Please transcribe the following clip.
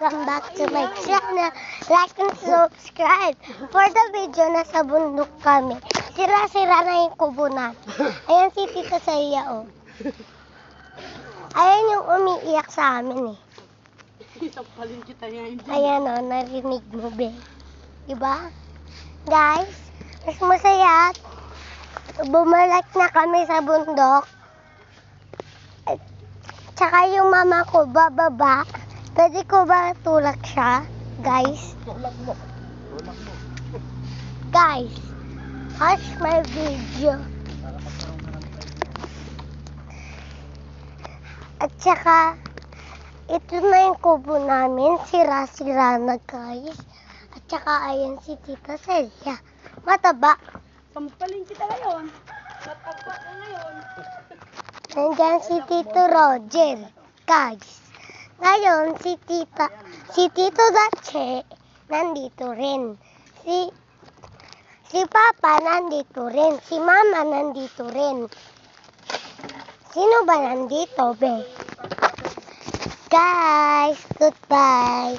Welcome back to my channel. Like and subscribe. For the video, nasa bundok kami. Sira-sira na yung kubo namin. Ayan si Tita Saya, oh. Ayan yung umiiyak sa amin, eh. Ayan, oh, narinig mo, be. Diba? Guys, mas masaya. Bumalik na kami sa bundok. Tsaka yung mama ko, bababa. Pwede ko ba tulak siya? Guys? Tulak mo. Guys, watch my video. At tsaka, ito na yung kubo namin. Sira-sira na, guys. At tsaka, ayan si Tita Celia. Mataba. Sampalin kita ngayon. Natagpa na ngayon. Nandyan si Tito Roger. Guys. Ngayon, si Tito Dache, nandito rin. Si Papa, nandito rin. Si Mama, nandito rin. Sino ba nandito, be? Guys, goodbye.